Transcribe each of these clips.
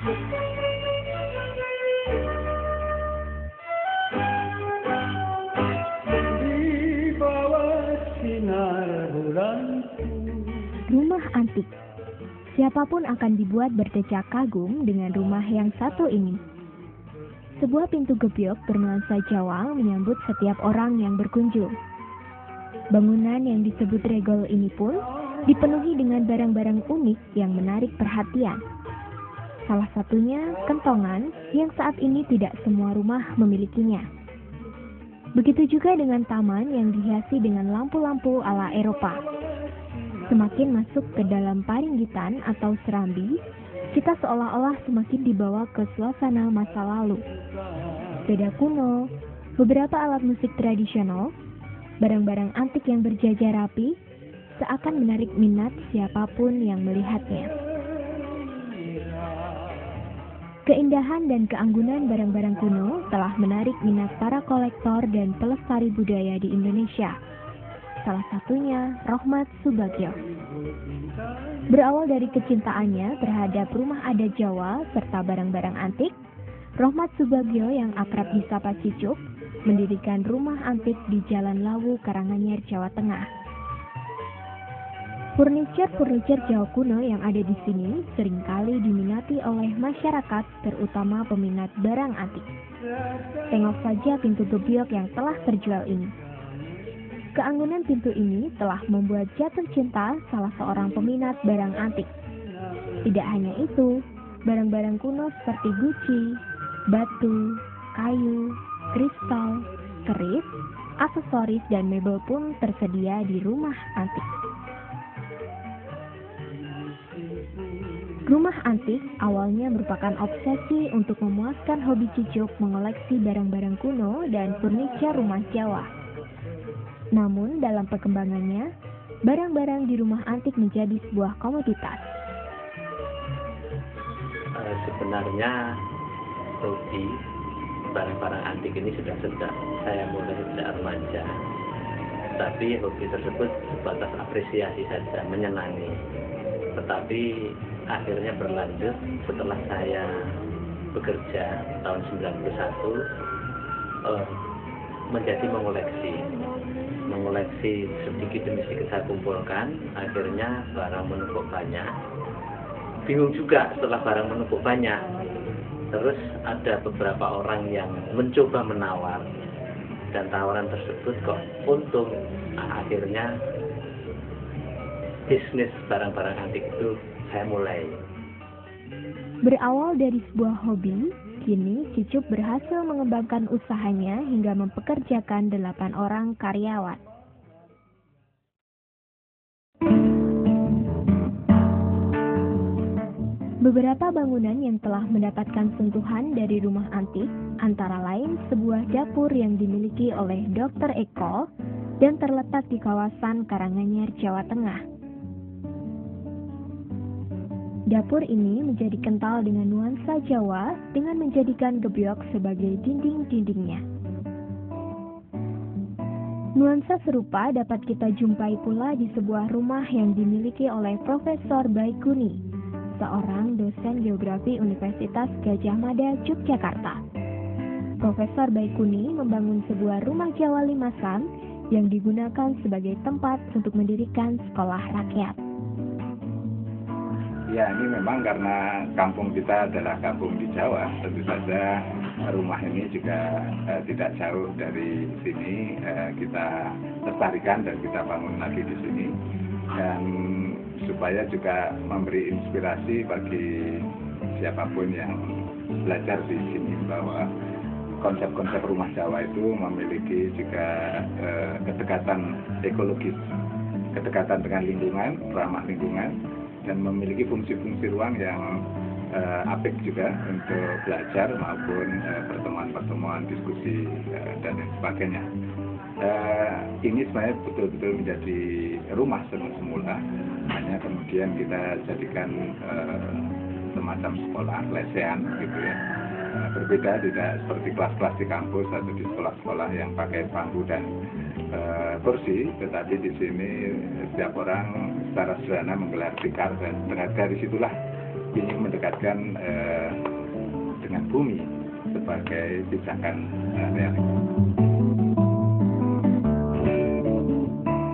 Di bawah sinar bulan. Rumah antik. Siapapun akan dibuat berdecak kagum dengan rumah yang satu ini. Sebuah pintu gebyok bernuansa Jawa menyambut setiap orang yang berkunjung. Bangunan yang disebut regol ini pun dipenuhi dengan barang-barang unik yang menarik perhatian. Salah satunya kentongan yang saat ini tidak semua rumah memilikinya. Begitu juga dengan taman yang dihiasi dengan lampu-lampu ala Eropa. Semakin masuk ke dalam paringgitan atau serambi, kita seolah-olah semakin dibawa ke suasana masa lalu. Sepeda kuno, beberapa alat musik tradisional, barang-barang antik yang berjajar rapi, seakan menarik minat siapapun yang melihatnya. Keindahan dan keanggunan barang-barang kuno telah menarik minat para kolektor dan pelestari budaya di Indonesia. Salah satunya Rohmat Subagio. Berawal dari kecintaannya terhadap rumah adat Jawa serta barang-barang antik, Rohmat Subagio yang akrab disapa Cicuk mendirikan rumah antik di Jalan Lawu, Karanganyar, Jawa Tengah. Furniture Jawa kuno yang ada di sini seringkali diminati oleh masyarakat, terutama peminat barang antik. Tengok saja pintu gebyok yang telah terjual ini. Keanggunan pintu ini telah membuat jatuh cinta salah seorang peminat barang antik. Tidak hanya itu, barang-barang kuno seperti guci, batu, kayu, kristal, keris, aksesoris, dan mebel pun tersedia di rumah antik. Rumah antik awalnya merupakan obsesi untuk memuaskan hobi Cicuk mengoleksi barang-barang kuno dan furniture rumah Jawa. Namun dalam perkembangannya, barang-barang di rumah antik menjadi sebuah komoditas. Sebenarnya hobi barang-barang antik ini sudah sejak saya mulai sejak remaja. Tapi hobi tersebut sebatas apresiasi saja, menyenangi. Tetapi akhirnya berlanjut setelah saya bekerja tahun 91 menjadi mengoleksi sedikit demi sedikit saya kumpulkan, akhirnya barang menumpuk banyak. Bingung juga setelah barang menumpuk banyak, terus ada beberapa orang yang mencoba menawar, dan tawaran tersebut kok untung. Akhirnya bisnis barang-barang antik itu saya mulai. Berawal dari sebuah hobi, kini Cicuk berhasil mengembangkan usahanya hingga mempekerjakan 8 orang karyawan. Beberapa bangunan yang telah mendapatkan sentuhan dari rumah antik, antara lain sebuah dapur yang dimiliki oleh Dr. Eko dan terletak di kawasan Karanganyar, Jawa Tengah. Dapur ini menjadi kental dengan nuansa Jawa dengan menjadikan gebyok sebagai dinding-dindingnya. Nuansa serupa dapat kita jumpai pula di sebuah rumah yang dimiliki oleh Profesor Baikuni, seorang dosen geografi Universitas Gadjah Mada, Yogyakarta. Profesor Baikuni membangun sebuah rumah Jawa limasan yang digunakan sebagai tempat untuk mendirikan sekolah rakyat. Ya, ini memang karena kampung kita adalah kampung di Jawa, tentu saja rumah ini juga tidak jauh dari sini. Kita lestarikan dan kita bangun lagi di sini, dan supaya juga memberi inspirasi bagi siapapun yang belajar di sini bahwa konsep-konsep rumah Jawa itu memiliki juga kedekatan ekologis, kedekatan dengan lingkungan, ramah lingkungan, dan memiliki fungsi-fungsi ruang yang apik juga untuk belajar maupun pertemuan-pertemuan, diskusi, dan lain sebagainya. Ini sebenarnya betul-betul menjadi rumah semula, hanya kemudian kita jadikan semacam sekolah lesehan gitu ya. Berbeda, tidak seperti kelas-kelas di kampus atau di sekolah-sekolah yang pakai bangku dan kursi, tetapi di sini setiap orang secara sederhana menggelar tikar, dan dari situlah lebih mendekatkan dengan bumi sebagai pijakan realitas.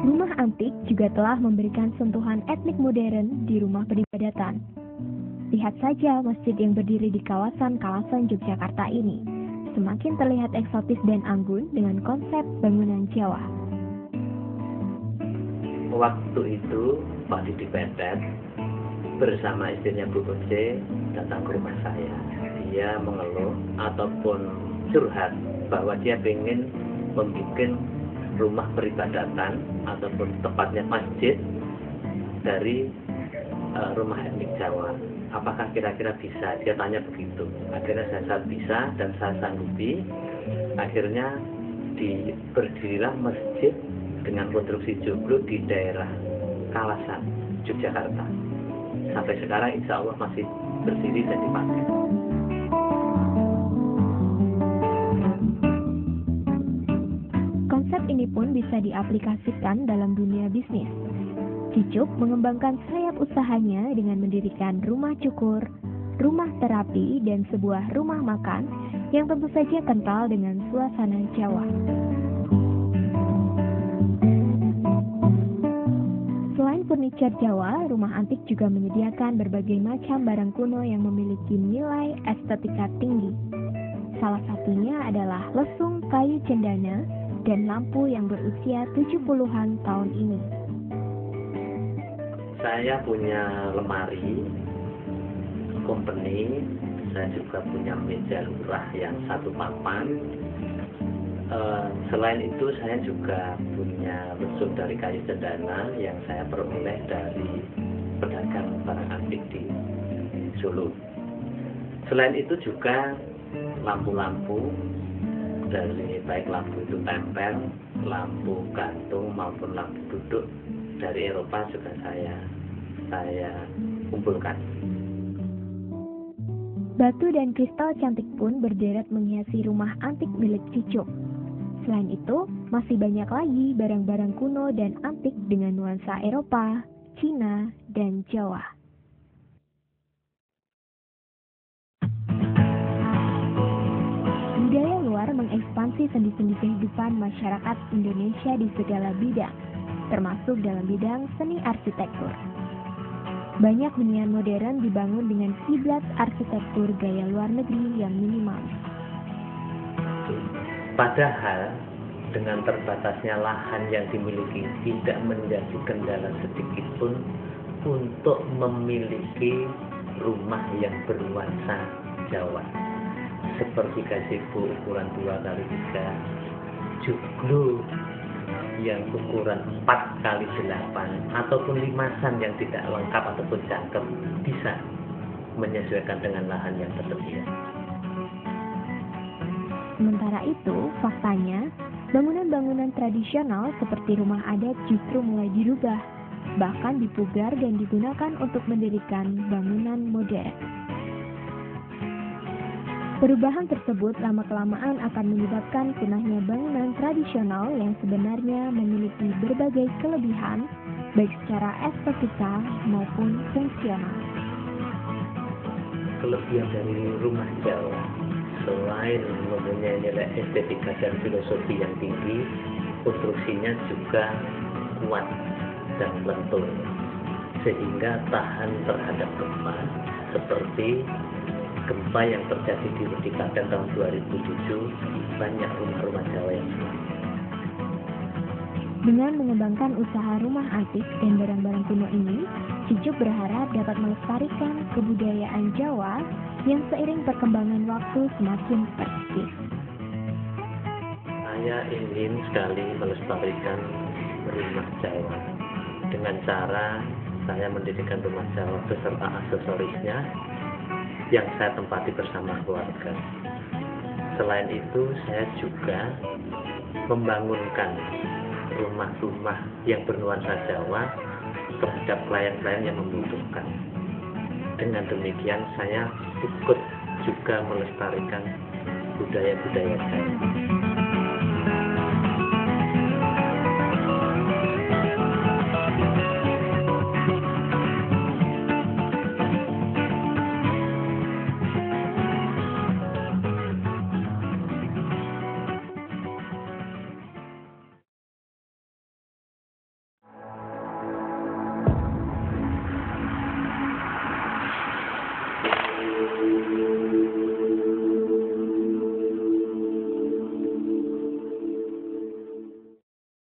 Rumah antik juga telah memberikan sentuhan etnik modern di rumah peribadatan. Lihat saja masjid yang berdiri di kawasan Kalasan, Yogyakarta ini. Semakin terlihat eksotis dan anggun dengan konsep bangunan Jawa. Waktu itu Pak Didi Petet bersama istrinya Bu Oce datang ke rumah saya. Dia mengeluh ataupun curhat bahwa dia ingin membuat rumah peribadatan ataupun tepatnya masjid dari rumah etnik Jawa. Apakah kira-kira bisa? Dia tanya begitu. Akhirnya saya bisa dan saya sanggupi. Akhirnya berdirilah masjid dengan konstruksi joglo di daerah Kalasan, Yogyakarta. Sampai sekarang insya Allah masih berdiri dan dipakai. Konsep ini pun bisa diaplikasikan dalam dunia bisnis. Cicuk mengembangkan sayap usahanya dengan mendirikan rumah cukur, rumah terapi, dan sebuah rumah makan yang tentu saja kental dengan suasana Jawa. Selain furniture Jawa, rumah antik juga menyediakan berbagai macam barang kuno yang memiliki nilai estetika tinggi. Salah satunya adalah lesung kayu cendana dan lampu yang berusia 70-an tahun ini. Saya punya lemari company, saya juga punya meja lurah yang satu papan. Selain itu saya juga punya lesung dari kayu cendana yang saya peroleh dari pedagang barang antik di Solo. Selain itu juga lampu-lampu dari baik lampu itu tempel, lampu gantung maupun lampu duduk dari Eropa juga saya kumpulkan. Batu dan kristal cantik pun berderet menghiasi rumah antik milik Cicuk. Selain itu, masih banyak lagi barang-barang kuno dan antik dengan nuansa Eropa, Cina, dan Jawa. Budaya luar mengekspansi sendi-sendi kehidupan masyarakat Indonesia di segala bidang, termasuk dalam bidang seni arsitektur. Banyak hunian modern dibangun dengan kiblat arsitektur gaya luar negeri yang minimalis. Padahal dengan terbatasnya lahan yang dimiliki tidak menjadi kendala sedikit pun untuk memiliki rumah yang bernuansa Jawa. Seperti gazebo ukuran 2x3, joglo yang ukuran 4x8 ataupun limasan yang tidak lengkap ataupun jangkep bisa menyesuaikan dengan lahan yang tersedia. Sementara itu, faktanya, bangunan-bangunan tradisional seperti rumah adat justru mulai dirubah, bahkan dipugar dan digunakan untuk mendirikan bangunan modern. Perubahan tersebut lama-kelamaan akan menyebabkan punahnya bangunan tradisional yang sebenarnya memiliki berbagai kelebihan, baik secara estetika maupun fungsional. Kelebihan dari rumah Jawa, selain mempunyai nilai estetika dan filosofi yang tinggi, konstruksinya juga kuat dan lentur, sehingga tahan terhadap gempa, seperti gempa yang terjadi di Yogyakarta tahun 2007, banyak rumah-rumah Jawa yang selamat. Dengan mengembangkan usaha rumah antik dan barang-barang kuno ini, Cicuk berharap dapat melestarikan kebudayaan Jawa yang seiring perkembangan waktu semakin persistif. Saya ingin sekali melestarikan rumah Jawa dengan cara saya mendirikan rumah Jawa beserta aksesorisnya yang saya tempati bersama keluarga. Selain itu, saya juga membangunkan rumah-rumah yang bernuansa Jawa terhadap klien-klien yang membutuhkan. Dengan demikian, saya ikut juga melestarikan budaya-budaya Jawa.